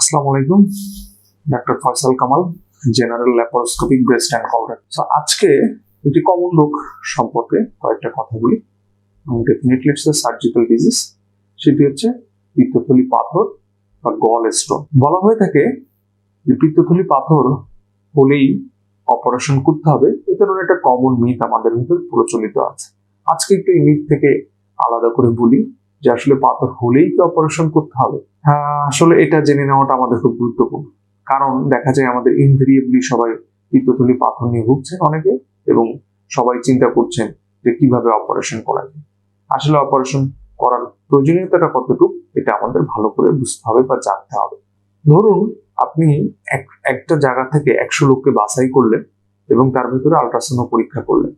আসসালামু আলাইকুম, doctor Faisal Kamal, general laparoscopic breast and colorectal. আজকে একটি কমন রোগ সম্পর্কে কয়েকটা কথা বলি। Definitely it's a surgical disease. সেটি হচ্ছে পিত্তথলি পাথর বা গল স্টোন। বলা হয়ে থাকে যে পিত্তথলি পাথর হলেই অপারেশন করতে হবে, এ ধরনের একটা কমন মিথ আমাদের ভিতর প্রচলিত আছে। আজকে একটু এই মিথ থেকে আলাদা করে বলি যে আসলে পাথর হলেই কি অপারেশন করতে হবে। আসলে এটা জেনে নেওয়াটা আমাদের খুব গুরুত্বপূর্ণ, কারণ দেখা যায় আমাদের ইনভেরিয়েবলি সবাই পিত্তথলি পাথর নিয়ে ভুগছেন অনেকে, এবং সবাই চিন্তা করছেন যে কিভাবে অপারেশন করা যায়। আসলে অপারেশন করার প্রয়োজনীয়তাটা কতটুকু এটা আমাদের ভালো করে বুঝতে হবে বা জানতে হবে। ধরুন আপনি একটা জায়গা থেকে 100 লোককে বাছাই করলেন এবং তার ভিতরে আল্ট্রাসাউন্ড পরীক্ষা করলেন।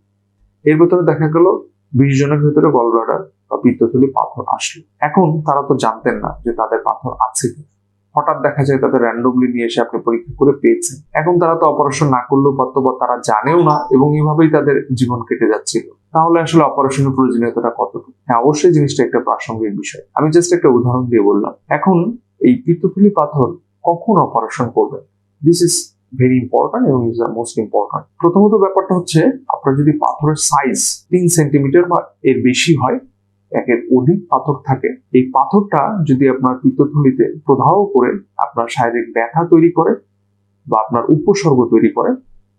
এর ভিতরে দেখা গেল 20 জনের ভিতরে গলব্লাডার বা পিত্তথলি পাথর আসলো। এখন তারা তো জানতেন না যে তাদের পাথর আছে কি। হঠাৎ দেখা যায় তাদের র্যান্ডমলি নিয়ে এসে আপনি পরীক্ষা করে পেয়েছেন। এখন তারা তো অপারেশন না করলেও পারতো, বা তারা জানেও না, এবং এইভাবেই তাদের জীবন কেটে যাচ্ছিল। তাহলে আসলে অপারেশনের প্রয়োজনীয়তাটা কতটুকু? হ্যাঁ, অবশ্যই জিনিসটা একটা প্রাসঙ্গিক বিষয়। আমি জাস্ট একটা উদাহরণ দিয়ে বললাম। এখন এই পিত্তথলি পাথর কখন অপারেশন করবেন, দিস ইজ ভেরি ইম্পর্টেন্ট এবং ইজ দ্য মোস্ট ইম্পর্টেন্ট। প্রথমত ব্যাপারটা হচ্ছে, আপনার যদি পাথরের সাইজ 3 সেন্টিমিটার বা এর বেশি হয়, একের অধিক পাথর থাকে, এই পাথরটা যদি আপনার পিত্তথলিতে প্রদাহ করে আপনার শারীরিক ব্যথা তৈরি করে বা আপনার উপসর্গ তৈরি করে,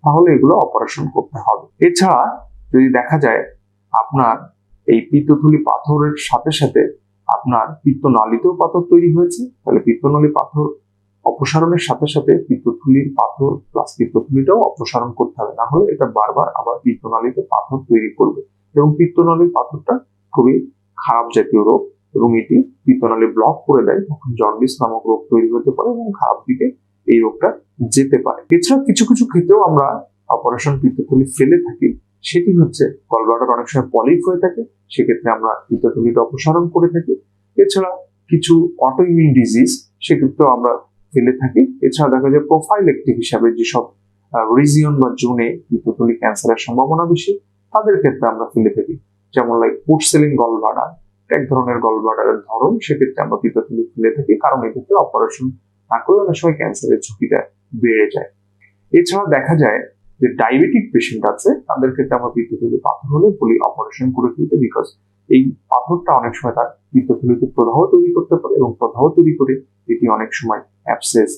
তাহলে এগুলো অপারেশন করতে হবে। এছাড়া যদি দেখা যায় আপনার এই পিত্তথলি পাথরের সাথে সাথে আপনার পিত্তনালীতেও পাথর তৈরি হয়েছে, তাহলে পিত্তনালী পাথর অপসারণের সাথে সাথে পিত্তথলির পাথর প্লাস পিত্তথলিটাও অপসারণ করতে হবে, না হলে এটা বারবার আবার পিত্তনালীতে পাথর তৈরি করবে। এবং পিত্তনালীর পাথরটা খুবই খারাপ জাতীয় রোগ, এবং এটি পিত্তনালী ব্লক করে দেয়, তখন জন্ডিস নামক রোগ তৈরি হতে পারে এবং খারাপ দিকে এই রোগটা যেতে পারে। এছাড়া কিছু কিছু ক্ষেত্রেও আমরা অপারেশন পিত্তথলি ফেলে থাকি, সেটি হচ্ছে গলব্লাডার অনেক সময় পলিপ হয়ে থাকে, সেক্ষেত্রে আমরা পিত্তথলিটা অপসারণ করে থাকি। এছাড়া কিছু অটোইমিউন ডিজিজ, সেক্ষেত্রেও আমরা ফেলে থাকি। এছাড়া দেখা যায় প্রোফাইলেকটিক হিসাবে যেসব রিজিয়ন বা জোনে পিত্তথলি ক্যান্সারের সম্ভাবনা বেশি, তাদের ক্ষেত্রে আমরা ফেলে থাকি। যেমন লাইক পোর্সেলিন গলব্লাডার, এক ধরনের গলব্লাডারের ধরন, সেক্ষেত্রে আমরা পিত্তথলি ফেলে থাকি, কারণ এক্ষেত্রে অপারেশন না করলে অনেক সময় ক্যান্সারের ঝুঁকিটা বেড়ে যায়। এছাড়া দেখা যায় যে ডায়াবেটিক পেশেন্ট আছে, তাদের ক্ষেত্রে আমরা পিত্তথলি পাথর হলে বলি অপারেশন করে ফেলতে, বিকজ এই পাথরটা অনেক সময় তার পিত্তথলিতে প্রদাহ তৈরি করতে পারে, এবং প্রদাহ তৈরি করে এটি অনেক সময় অ্যাবসেস,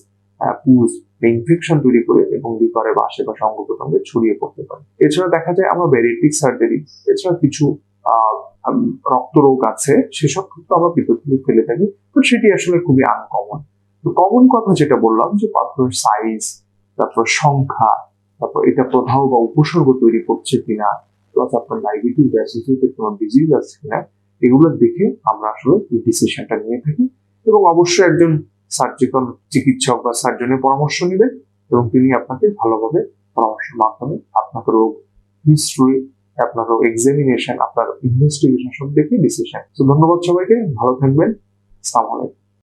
পুজ, ইনফেকশন তৈরি করে এবং লিভারে বা আশেপাশে অঙ্গ প্রত্যঙ্গে ছড়িয়ে পড়তে পারে। এছাড়া দেখা যায় আমরা ব্যারিয়াট্রিক সার্জারি, এছাড়া কিছু রক্ত রোগ আছে, সেসব ক্ষেত্রে আমরা পিত্তথলি ফেলে থাকি, তো সেটি আসলে খুবই আনকমন। তো কমন কথা যেটা বললাম যে পাথরের সাইজ, তারপর সংখ্যা, তারপর এটা প্রদাহ বা উপসর্গ তৈরি করছে কিনা, প্লাস আপনার ডায়াবেটিস বা অ্যাসোসিয়েটেড কোনো ডিজিজ আছে কিনা, এগুলো দেখে আমরা আসলে এই ডিসিশনটা নিয়ে থাকি। এবং অবশ্যই একজন সার্জিক্যাল চিকিৎসক বা সার্জনের পরামর্শ নেবেন, এবং তিনি আপনাকে ভালোভাবে পরামর্শের মাধ্যমে আপনার রোগ হিস্ট্রি, আপনার রোগ এক্সামিনেশন, আপনার ইনভেস্টিগেশন সব দেখে ডিসিশন। তো ধন্যবাদ সবাইকে, ভালো থাকবেন। আসসালামু আলাইকুম।